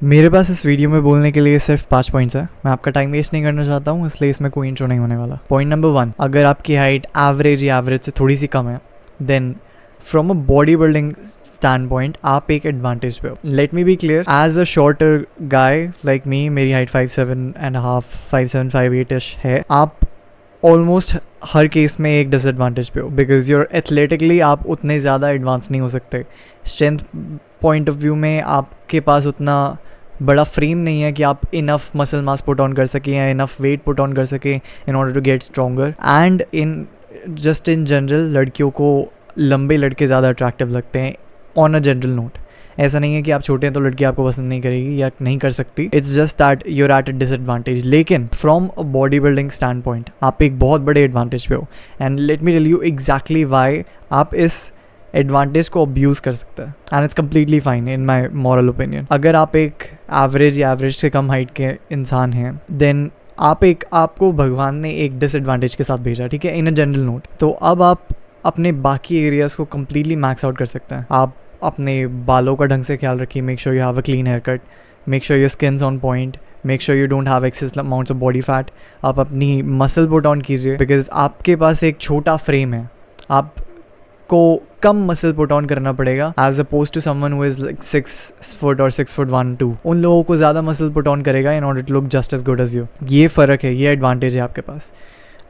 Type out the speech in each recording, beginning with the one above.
मेरे पास इस वीडियो में बोलने के लिए सिर्फ 5 पॉइंट्स है। मैं आपका टाइम वेस्ट नहीं करना चाहता हूँ, इसलिए इसमें कोई इंट्रो नहीं होने वाला। पॉइंट नंबर 1, अगर आपकी हाइट एवरेज या एवरेज से थोड़ी सी कम है, then from a body building standpoint आप एक एडवांटेज पे हो। Let me be clear, as a shorter guy like me, मेरी हाइट 5'7.5", 5'7", 5'8" है। आप ऑलमोस्ट हर केस में एक डिसएडवांटेज पे हो, बिकॉज यूर एथलेटिकली आप उतने ज़्यादा एडवांस नहीं हो सकते। स्ट्रेंथ पॉइंट ऑफ व्यू में आपके पास उतना बड़ा फ्रेम नहीं है कि आप enough muscle mass put on कर सकें या इनफ वेट पुट ऑन कर सकें in order to get stronger. And in general लड़कियों को लंबे लड़के ज़्यादा अट्रैक्टिव लगते हैं ऑन अ जनरल नोट। ऐसा नहीं है कि आप छोटे हैं तो लड़की आपको पसंद नहीं करेगी या नहीं कर सकती, it's just that you're at a disadvantage. लेकिन from a body building standpoint आप एक बहुत बड़े एडवांटेज पे हो, and let me tell you exactly why आप इस एडवांटेज को अब्यूज़ कर सकते हैं, and it's completely fine in my moral opinion. अगर आप एक एवरेज या एवरेज से कम हाइट के इंसान हैं, देन आपको भगवान ने एक डिसएडवांटेज के साथ भेजा, ठीक है, इन अ जनरल नोट। तो अब आप अपने बाकी एरियाज़ को कम्प्लीटली मैक्स आउट कर सकते हैं। आप अपने बालों का ढंग से ख्याल रखिए, make sure you have a clean haircut, make sure your skin's on point, make sure you don't have excess amounts of body fat. आप अपनी मसल पुट ऑन कीजिए, बिकॉज आपके पास एक छोटा फ्रेम है, आपको कम मसल पुट ऑन करना पड़ेगा as opposed to someone who is like 6 foot और 6'1", 2". उन लोगों को ज़्यादा मसल पुट ऑन करेगा in order to look just as good as you. ये फ़र्क है, ये एडवांटेज है आपके पास।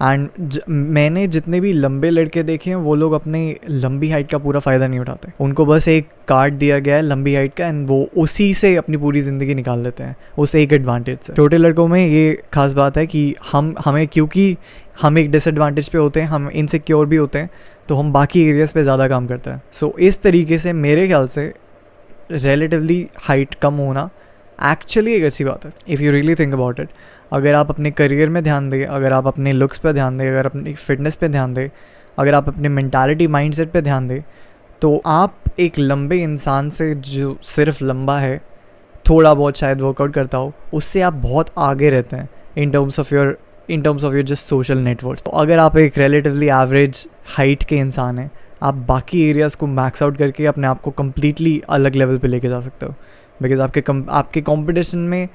एंड मैंने जितने भी लंबे लड़के देखे हैं वो लोग अपनी लंबी हाइट का पूरा फ़ायदा नहीं उठाते। उनको बस एक कार्ड दिया गया है लंबी हाइट का, एंड वो उसी से अपनी पूरी ज़िंदगी निकाल लेते हैं, उस एक एडवांटेज से। छोटे लड़कों में ये खास बात है कि हमें क्योंकि हम एक डिसएडवांटेज पे होते हैं, हम इनसिक्योर भी होते हैं, तो हम बाकी एरियाज़ पे ज़्यादा काम करते हैं। सो इस तरीके से मेरे ख्याल से रिलेटिवली हाइट कम होना एक्चुअली एक अच्छी बात है, if you really think about it. अगर आप अपने करियर में ध्यान दें, अगर आप अपने लुक्स पे ध्यान दें, अगर अपनी फिटनेस पे ध्यान दें, अगर आप अपने मेंटालिटी माइंडसेट पे ध्यान दें, तो आप एक लंबे इंसान से जो सिर्फ लंबा है, थोड़ा बहुत शायद वर्कआउट करता हो, उससे आप बहुत आगे रहते हैं in terms of your just social network. तो अगर आप एक रिलेटिवली एवरेज हाइट के इंसान हैं, आप बाकी एरियाज़ को मैक्स आउट करके अपने आप को कम्प्लीटली अलग लेवल पे लेके जा सकते हो। बिकॉज आपके कंपटीशन में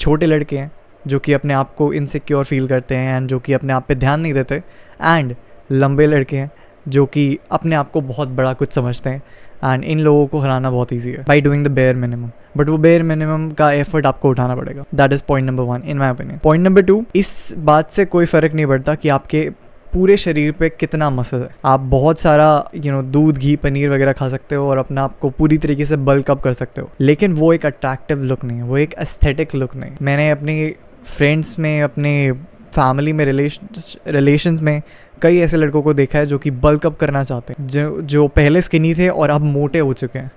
छोटे लड़के हैं जो कि अपने आप को इनसिक्योर फील करते हैं एंड जो कि अपने आप पे ध्यान नहीं देते, एंड लंबे लड़के हैं जो कि अपने आप को बहुत बड़ा कुछ समझते हैं, एंड इन लोगों को हराना बहुत ईजी है by doing the bare minimum. But वो बेयर मिनिमम का एफर्ट आपको उठाना पड़ेगा। That is point number 1 in my opinion. Point number 2, इस बात से कोई फ़र्क नहीं पड़ता कि आपके पूरे शरीर पे कितना मसल है। आप बहुत सारा दूध, घी, पनीर वगैरह खा सकते हो और अपना आपको पूरी तरीके से बल्क अप कर सकते हो, लेकिन वो एक अट्रैक्टिव लुक नहीं है, वो एक एस्थेटिक लुक नहीं। मैंने अपने फ्रेंड्स में, अपने फैमिली में, रिलेशंस में कई ऐसे लड़कों को देखा है जो कि बल्क अप करना चाहते हैं, जो पहले स्किनी थे और अब मोटे हो चुके हैं।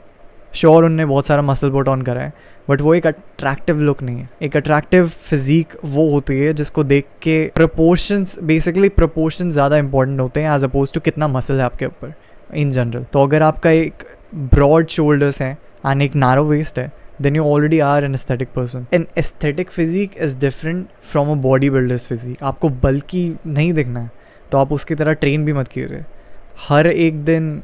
श्योर उनने बहुत सारा मसल पुट ऑन करा है, बट वो एक अट्रैक्टिव लुक नहीं है। एक अट्रैक्टिव फिजिक वो होती है जिसको देख के प्रोपोर्शंस ज़्यादा इंपॉर्टेंट होते हैं एज अपोज टू कितना मसल है आपके ऊपर इन जनरल। तो अगर आपका एक ब्रॉड शोल्डर्स है एंड एक नैरो वेस्ट है, then you already are an aesthetic person. An aesthetic physique is different from a bodybuilder's physique. आपको बल्कि नहीं दिखना है तो आप उसकी तरह ट्रेन भी मत कीजिए। हर एक दिन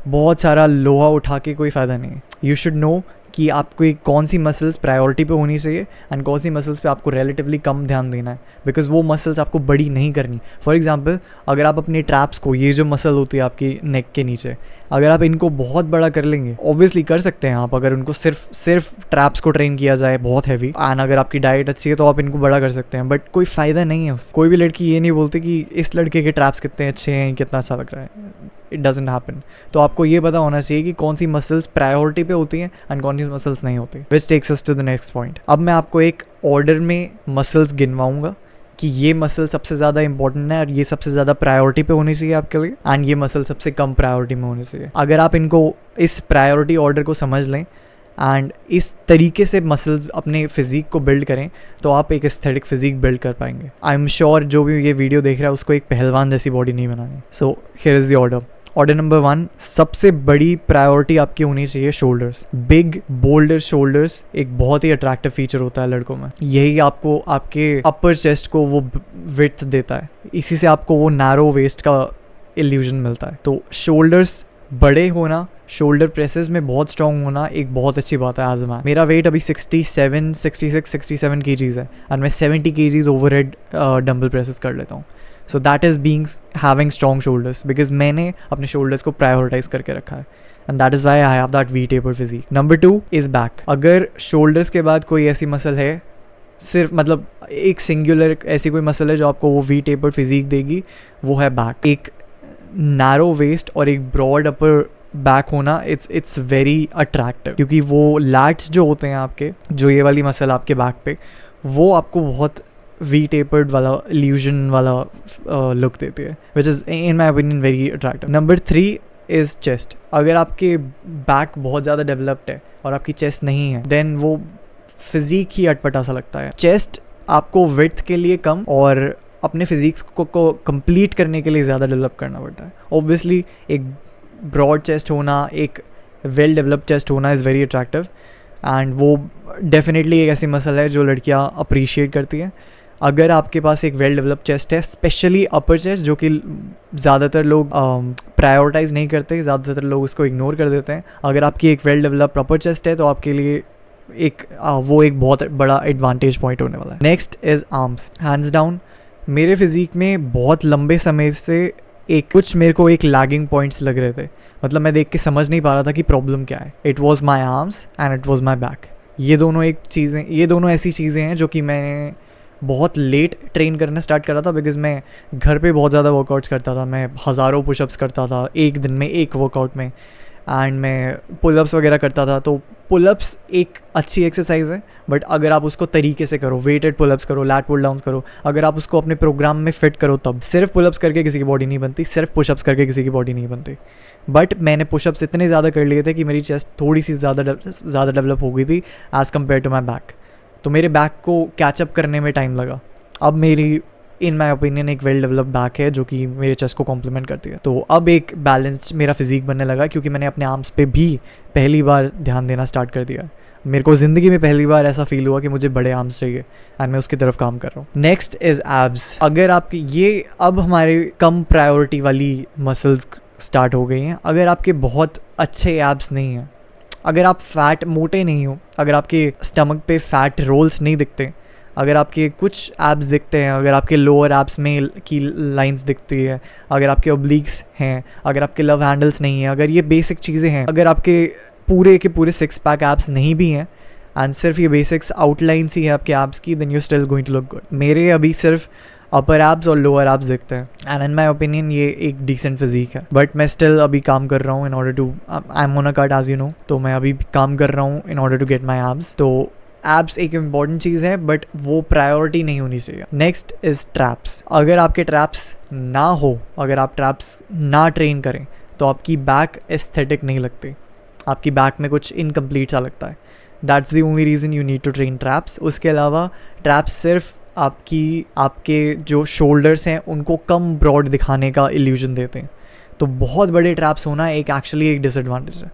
बहुत सारा लोहा उठा के कोई फ़ायदा नहीं है। यू शुड नो कि आपको कौन सी मसल्स प्रायोरिटी पे होनी चाहिए एंड कौन सी मसल्स पे आपको रिलेटिवली कम ध्यान देना है, बिकॉज वो मसल्स आपको बड़ी नहीं करनी। फॉर एग्जांपल, अगर आप अपने ट्रैप्स को, ये जो मसल होती है आपकी नेक के नीचे, अगर आप इनको बहुत बड़ा कर लेंगे, ऑब्वियसली कर सकते हैं आप, अगर उनको सिर्फ ट्रैप्स को ट्रेन किया जाए बहुत हैवी, एंड अगर आपकी डाइट अच्छी है तो आप इनको बड़ा कर सकते हैं, बट कोई फ़ायदा नहीं है उससे। कोई भी लड़की ये नहीं बोलती कि इस लड़के के ट्रैप्स कितने अच्छे हैं, कितना अच्छा लग रहा है। It doesn't happen. तो आपको ये पता होना चाहिए कि कौन सी मसल्स प्रायोरिटी पे होती हैं एंड कौन सी मसल्स नहीं होती। Which takes us to the next point. अब मैं आपको एक ऑर्डर में मसल्स गिनवाऊंगा कि ये मसल सबसे ज़्यादा इंपॉर्टेंट है और ये सबसे ज़्यादा प्रायोरिटी पे होनी चाहिए आपके लिए, एंड ये मसल सबसे कम प्रायोरिटी में होनी चाहिए। अगर आप इनको, इस प्रायोरिटी ऑर्डर को समझ लें एंड इस तरीके से मसल्स अपने फिजिक को बिल्ड करें, तो आप एक एस्थेटिक फिजिक बिल्ड कर पाएंगे। आई एम श्योर जो भी ये वीडियो देख रहा है उसको एक पहलवान जैसी बॉडी नहीं बनानी। So here is the order. Order number 1, सबसे बड़ी प्रायोरिटी आपकी होनी चाहिए शोल्डर्स। बिग बोल्डर शोल्डर्स एक बहुत ही अट्रैक्टिव फीचर होता है लड़कों में। यही आपको आपके अपर चेस्ट को वो विड्थ देता है, इसी से आपको वो नैरो वेस्ट का इल्यूजन मिलता है। तो शोल्डर्स बड़े होना शोल्डर प्रेसेस में बहुत स्ट्रॉन्ग होना एक बहुत अच्छी बात है एज अ मैन। मेरा वेट अभी 67 kgs है एंड मैं 70 kgs ओवरहेड डंबल प्रेसेस कर लेता हूँ। So that is being having strong shoulders because मैंने अपने शोल्डर्स को प्रायोरिटाइज करके रखा है and that is why I have that V tapered physique. Number 2 is back. अगर शोल्डर्स के बाद कोई ऐसी मसल है, सिर्फ मतलब एक सिंगुलर ऐसी कोई मसल है जो आपको वो वी टेपर्ड फिजिक देगी, वो है बैक। एक नैरो वेस्ट और एक ब्रॉड अपर बैक होना इट्स वेरी अट्रैक्टिव, क्योंकि वो लैट्स जो होते हैं आपके, जो ये वाली मसल आपके बैक पे, वो आपको बहुत वी टेपर्ड वाला इल्यूजन वाला लुक देती है, which is in my opinion very attractive. Number 3 is chest. अगर आपके बैक बहुत ज़्यादा डेवलप्ड है और आपकी चेस्ट नहीं है, देन वो फिजिक ही अटपटा सा लगता है। चेस्ट आपको विड्थ के लिए कम और अपने फिजिक्स को कंप्लीट करने के लिए ज़्यादा डेवलप करना पड़ता है। ऑब्वियसली एक ब्रॉड चेस्ट होना, एक वेल डेवलप्ड चेस्ट होना इज़ वेरी अट्रैक्टिव एंड वो डेफिनेटली एक ऐसी मसल है जो लड़कियां अप्रिशिएट करती हैं। अगर आपके पास एक वेल डेवलप्ड चेस्ट है, स्पेशली अपर चेस्ट, जो कि ज़्यादातर लोग प्रायोरिटाइज नहीं करते, ज़्यादातर लोग उसको इग्नोर कर देते हैं। अगर आपकी एक वेल डेवलप्ड अपर चेस्ट है तो आपके लिए वो एक बहुत बड़ा एडवांटेज पॉइंट होने वाला है। Next is arms. Hands down, मेरे फिजिक में बहुत लंबे समय से मेरे को एक लैगिंग पॉइंट्स लग रहे थे। मतलब मैं देख के समझ नहीं पा रहा था कि प्रॉब्लम क्या है। It was my arms and it was my back. ये दोनों ऐसी चीज़ें हैं जो कि मैंने बहुत लेट ट्रेन करना स्टार्ट करा था, बिकॉज मैं घर पे बहुत ज़्यादा वर्कआउट्स करता था। मैं हज़ारों पुशअप्स करता था एक दिन में, एक वर्कआउट में, एंड मैं पुलअप्स वगैरह करता था। तो पुलअप्स एक अच्छी एक्सरसाइज है, बट अगर आप उसको तरीके से करो, वेटेड पुलअप्स करो, लैट पुल डाउन्स करो, अगर आप उसको अपने प्रोग्राम में फिट करो, तब सिर्फ पुलअप्स करके किसी की बॉडी नहीं बनती, सिर्फ पुशअप्स करके किसी की बॉडी नहीं बनती। बट मैंने पुशअप्स इतने ज़्यादा कर लिए थे कि मेरी चेस्ट थोड़ी सी ज़्यादा डेवलप हो गई थी as compared to my back. तो मेरे बैक को कैचअप करने में टाइम लगा। अब मेरी इन माई ओपिनियन एक वेल डेवलप्ड बैक है जो कि मेरे चेस्ट को कॉम्प्लीमेंट करती है। तो अब एक बैलेंस्ड मेरा फिजिक बनने लगा, क्योंकि मैंने अपने आर्म्स पे भी पहली बार ध्यान देना स्टार्ट कर दिया। मेरे को ज़िंदगी में पहली बार ऐसा फील हुआ कि मुझे बड़े आर्म्स चाहिए एंड मैं उसकी तरफ काम कर रहा हूँ। Next is abs. अगर आपकी ये अब हमारे कम प्रायोरिटी वाली मसल्स स्टार्ट हो गई हैं। अगर आपके बहुत अच्छे एब्स नहीं हैं, अगर आप फैट मोटे नहीं हो, अगर आपके स्टमक पे फैट रोल्स नहीं दिखते, अगर आपके कुछ एब्स दिखते हैं, अगर आपके लोअर एब्स में की लाइंस दिखती है, अगर आपके ओब्लिक्स हैं, अगर आपके लव हैंडल्स नहीं हैं, अगर ये बेसिक चीज़ें हैं, अगर आपके पूरे के पूरे 6 पैक एब्स नहीं भी हैं एंड सिर्फ ये बेसिक्स आउटलाइंस ही है आपके एब्स की, then you still going to look good. मेरे अभी सिर्फ अपर एब्स और लोअर एब्स दिखते हैं एंड इन माई ओपिनियन ये एक डिसेंट फिजिक है, बट मैं स्टिल अभी काम कर रहा हूँ in order to, I am on a cut as you know, तो मैं अभी काम कर रहा हूँ in order to get my abs. तो एब्स एक इम्पॉर्टेंट चीज़ है, बट वो प्रायोरिटी नहीं होनी चाहिए। Next is traps. अगर आपके ट्रैप्स ना हो, अगर आप ट्रैप्स ना ट्रेन करें, तो आपकी बैक एस्थेटिक नहीं लगती, आपकी बैक में कुछ इनकम्प्लीट सा लगता है। That's the only reason you need to train traps. उसके अलावा ट्रैप्स सिर्फ आपके जो शोल्डर्स हैं उनको कम ब्रॉड दिखाने का इल्यूजन देते हैं। तो बहुत बड़े ट्रैप्स होना एक्चुअली एक डिसएडवांटेज है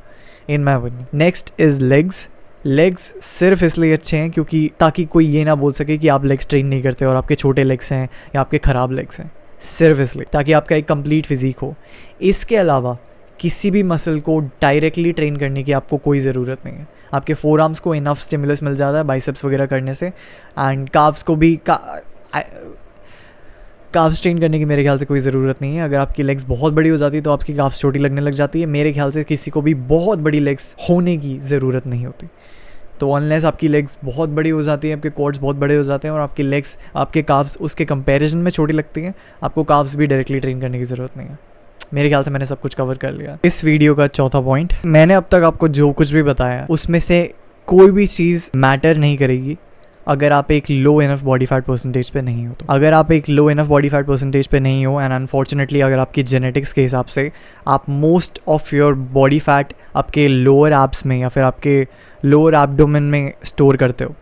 in my opinion. Next is legs. Legs सिर्फ इसलिए अच्छे हैं क्योंकि ताकि कोई ये ना बोल सके कि आप लेग्स ट्रेन नहीं करते और आपके छोटे लेग्स हैं या आपके ख़राब लेग्स हैं, सिर्फ इसलिए ताकि आपका एक कंप्लीट फिजिक हो। इसके अलावा किसी भी मसल को डायरेक्टली ट्रेन करने की आपको कोई ज़रूरत नहीं है। आपके फोर आर्म्स को इनफ स्टिमुलस मिल जाता है बाइसेप्स वगैरह करने से, एंड काफ्स को भी काफ्स ट्रेन करने की मेरे ख्याल से कोई ज़रूरत नहीं है। अगर आपकी लेग्स बहुत बड़ी हो जाती है तो आपकी काफ्स छोटी लगने लग जाती है। मेरे ख्याल से किसी को भी बहुत बड़ी लेग्स होने की ज़रूरत नहीं होती। तो अनलेस आपकी लेग्स बहुत बड़ी हो जाती है, आपके क्वाड्स बहुत बड़े हो जाते हैं और आपकी लेग्स, आपके काफ्स उसके कंपैरिजन में छोटी लगती हैं, आपको काफ्स भी डायरेक्टली ट्रेन करने की ज़रूरत नहीं है। मेरे ख्याल से मैंने सब कुछ कवर कर लिया। इस वीडियो का चौथा पॉइंट, मैंने अब तक आपको जो कुछ भी बताया उसमें से कोई भी चीज़ मैटर नहीं करेगी अगर आप एक low enough body fat percentage पे नहीं हो। तो अगर आप एक low enough body fat percentage पे नहीं हो एंड अनफॉर्चुनेटली अगर आपकी जेनेटिक्स के हिसाब से आप most of your body fat आपके लोअर एब्स में या फिर आपके लोअर एब्डोमेन में स्टोर करते हो,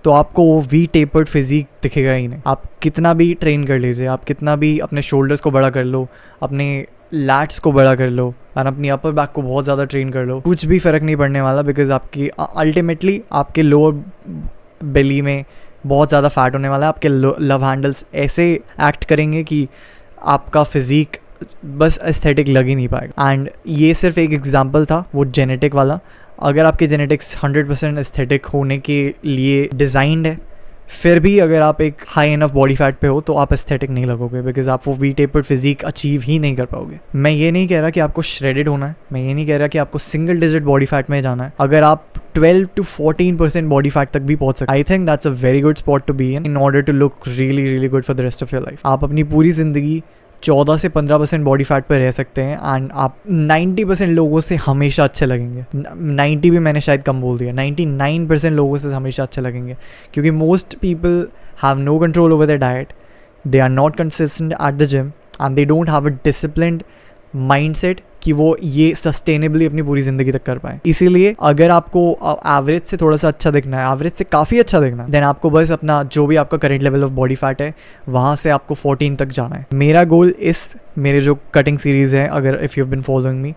तो आपको वो वी टेपर्ड फिजिक दिखेगा ही नहीं। आप कितना भी ट्रेन कर लीजिए, आप कितना भी अपने शोल्डर्स को बड़ा कर लो, अपने लैट्स को बड़ा कर लो और अपनी अपर बैक को बहुत ज़्यादा ट्रेन कर लो, कुछ भी फ़र्क नहीं पड़ने वाला। बिकॉज आपकी अल्टीमेटली आपके लोअर बेली में बहुत ज़्यादा फैट होने वाला है। आपके लव हैंडल्स ऐसे एक्ट करेंगे कि आपका फिजिक बस एस्थेटिक लग ही नहीं पाएगा। एंड ये सिर्फ एक एग्जांपल था वो जेनेटिक वाला। अगर आपके जेनेटिक्स 100% एस्थेटिक होने के लिए डिज़ाइंड है, फिर भी अगर आप एक हाई इनफ बॉडी फैट पे हो तो आप एस्थेटिक नहीं लगोगे, बिकॉज आप वो वी टेपर्ड फिजिक अचीव ही नहीं कर पाओगे। मैं ये नहीं कह रहा कि आपको श्रेडेड होना है, मैं ये नहीं कह रहा कि आपको सिंगल डिजिट बॉडी फैट में जाना है। अगर आप 12 to 14% बॉडी फैट तक भी पहुंच सकते, I think that's a very good spot to be in order to look really really good for the rest of your life. आप अपनी पूरी जिंदगी 14 से 15% बॉडी फैट पर रह सकते हैं एंड आप 90% लोगों से हमेशा अच्छे लगेंगे। 90 भी मैंने शायद कम बोल दिया, 99% लोगों से हमेशा अच्छे लगेंगे, क्योंकि most people have no control over the diet, they are not consistent at the gym and they don't have a disciplined mindset कि वो ये सस्टेनेबली अपनी पूरी ज़िंदगी तक कर पाएँ। इसीलिए अगर आपको एवरेज से थोड़ा सा अच्छा दिखना है, एवरेज से काफ़ी अच्छा दिखना है, देन आपको बस अपना जो भी आपका current level of body fat है वहाँ से आपको 14 तक जाना है। मेरा गोल मेरे जो कटिंग सीरीज़ है, अगर if you have been following me,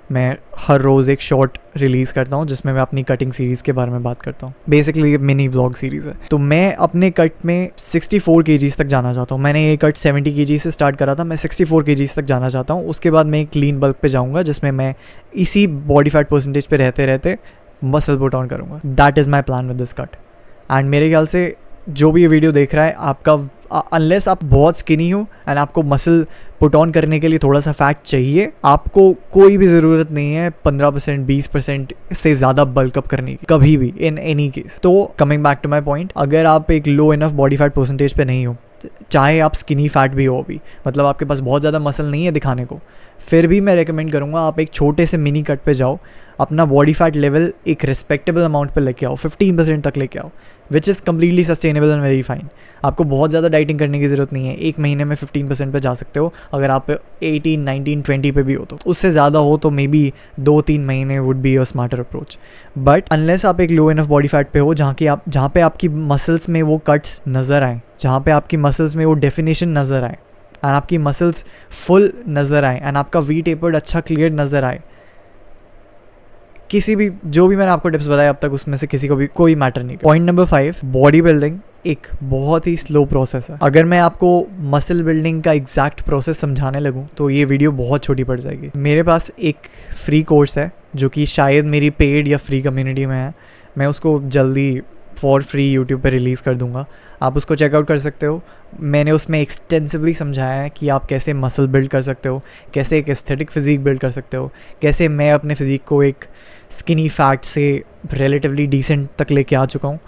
मैं हर रोज़ एक शॉर्ट रिलीज़ करता हूँ जिसमें मैं अपनी कटिंग सीरीज़ के बारे में बात करता हूँ। बेसिकली मिनी व्लॉग सीरीज़ है। तो मैं अपने कट में 64 kgs तक जाना चाहता हूँ। मैंने ये कट 70 kg से स्टार्ट करा था, मैं 64 kgs तक जाना चाहता हूँ। उसके बाद मैं एक क्लीन बल्क पे जाऊँगा जिसमें मैं इसी बॉडी फैट परसेंटेज पे रहते रहते मसल पुट ऑन करूँगा। That is my plan with this cut. And मेरे ख्याल से जो भी ये वीडियो देख रहा है, आपका अनलेस आप बहुत स्किनी हो एंड आपको मसल पुट ऑन करने के लिए थोड़ा सा फैट चाहिए, आपको कोई भी ज़रूरत नहीं है 15% 20% से ज़्यादा बल्कअप करने की, कभी भी, इन एनी केस। तो coming back to my point, अगर आप एक low enough body fat percentage पे नहीं हो, चाहे आप स्किनी फैट भी हो अभी, मतलब आपके पास बहुत ज़्यादा मसल नहीं है दिखाने को, फिर भी मैं रेकमेंड करूँगा आप एक छोटे से मिनी कट पे जाओ, अपना बॉडी फैट लेवल एक रिस्पेक्टेबल अमाउंट पे लेके आओ, 15% तक लेके आओ, which is completely sustainable and very fine. आपको बहुत ज़्यादा डाइटिंग करने की ज़रूरत नहीं है, एक महीने में 15% पे जा सकते हो अगर आप 18, 19, 20 पे भी हो तो। उससे ज़्यादा हो तो मे बी 2-3 महीने would be a smarter approach. But unless आप एक लो इनफ बॉडी फैट पे हो जहाँ पे आपकी मसल्स में वो कट्स नज़र आए, जहाँ पे आपकी मसल्स में वो डेफिनेशन नज़र आए एंड आपकी मसल्स फुल नज़र आए एंड आपका वी टेपर्ड अच्छा क्लियर नज़र आए, किसी भी जो भी मैंने आपको टिप्स बताए अब तक उसमें से किसी को भी कोई मैटर नहीं। पॉइंट नंबर 5, बॉडी बिल्डिंग एक बहुत ही स्लो प्रोसेस है। अगर मैं आपको मसल बिल्डिंग का एग्जैक्ट प्रोसेस समझाने लगूं तो ये वीडियो बहुत छोटी पड़ जाएगी। मेरे पास एक फ्री कोर्स है जो कि शायद मेरी पेड या फ्री कम्युनिटी में है, मैं उसको जल्दी फॉर फ्री यूट्यूब पे रिलीज़ कर दूंगा, आप उसको चेकआउट कर सकते हो। मैंने उसमें एक्सटेंसिवली समझाया है कि आप कैसे मसल बिल्ड कर सकते हो, कैसे एक एस्थेटिक फिज़ीक बिल्ड कर सकते हो, कैसे मैं अपने फिज़ीक को एक स्किनी फैट से रिलेटिवली डिसेंट तक लेके आ चुका हूँ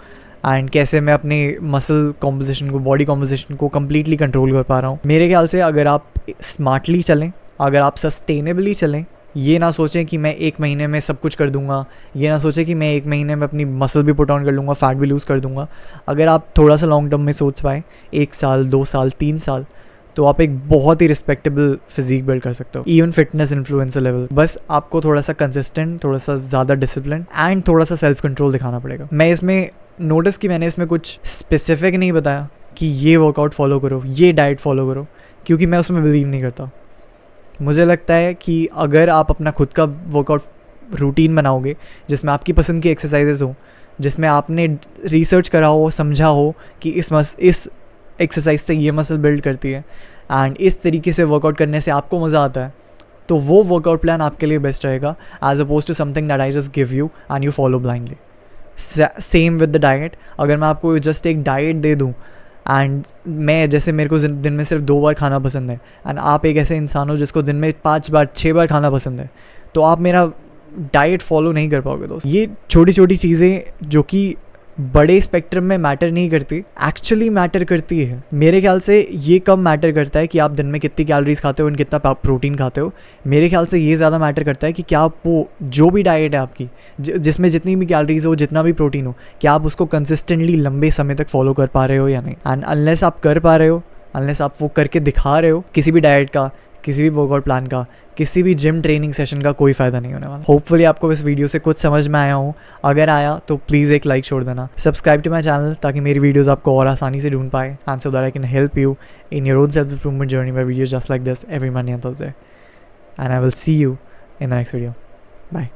एंड कैसे मैं अपने मसल कॉम्पोजिशन को, बॉडी कॉम्पोजिशन को कम्प्लीटली कंट्रोल कर पा रहा हूँ। मेरे ख्याल से अगर आप स्मार्टली चलें, अगर आप सस्टेनेबली चलें, ये ना सोचें कि मैं एक महीने में सब कुछ कर दूंगा, ये ना सोचें कि मैं एक महीने में अपनी मसल भी पुट ऑन कर लूँगा, फैट भी लूज़ कर दूंगा। अगर आप थोड़ा सा लॉन्ग टर्म में सोच पाएँ, 1 साल 2 साल 3 साल, तो आप एक बहुत ही रिस्पेक्टेबल फिजिक बिल्ड कर सकते हो, इवन फिटनेस इन्फ्लुएंसर लेवल। बस आपको थोड़ा सा कंसिस्टेंट, थोड़ा सा ज़्यादा डिसिप्लिन एंड थोड़ा सा सेल्फ कंट्रोल दिखाना पड़ेगा। मैं इसमें नोटिस कि मैंने इसमें कुछ स्पेसिफिक नहीं बताया कि ये वर्कआउट फॉलो करो, ये डाइट फॉलो करो, क्योंकि मैं उसमें बिलीव नहीं करता। मुझे लगता है कि अगर आप अपना खुद का वर्कआउट रूटीन बनाओगे जिसमें आपकी पसंद की एक्सरसाइजेज हो, जिसमें आपने रिसर्च करा हो, समझा हो कि इस एक्सरसाइज से ये मसल बिल्ड करती है एंड इस तरीके से वर्कआउट करने से आपको मज़ा आता है, तो वो वर्कआउट प्लान आपके लिए बेस्ट रहेगा as opposed to something that I just give you and you follow blindly. Same with the diet. अगर मैं आपको जस्ट एक डाइट दे दूँ एंड मैं, जैसे मेरे को दिन में सिर्फ 2 बार खाना पसंद है एंड आप एक ऐसे इंसान हो जिसको दिन में 5 बार 6 बार खाना पसंद है, तो आप मेरा डाइट फॉलो नहीं कर पाओगे दोस्त। ये छोटी छोटी चीज़ें जो कि बड़े स्पेक्ट्रम में मैटर नहीं करती, एक्चुअली मैटर करती है। मेरे ख्याल से ये कम मैटर करता है कि आप दिन में कितनी कैलोरीज खाते हो और कितना प्रोटीन खाते हो। मेरे ख्याल से ये ज़्यादा मैटर करता है कि क्या आप वो जो भी डाइट है आपकी, जिसमें जितनी भी कैलोरीज हो, जितना भी प्रोटीन हो, क्या आप उसको कंसिस्टेंटली लंबे समय तक फॉलो कर पा रहे हो या नहीं। एंड अनलेस आप कर पा रहे हो, अनलेस आप वो करके दिखा रहे हो, किसी भी डाइट का, किसी भी वर्कआउट प्लान का, किसी भी जिम ट्रेनिंग सेशन का कोई फ़ायदा नहीं होने वाला। होपफुली आपको इस वीडियो से कुछ समझ में आया हो। अगर आया तो प्लीज़ एक लाइक छोड़ देना, सब्सक्राइब टू माई चैनल ताकि मेरी वीडियोस आपको और आसानी से ढूंढ पाए, and so that I can help you in your own self improvement journey by videos just like this every Monday and Thursday. And I will see you in the next video. Bye.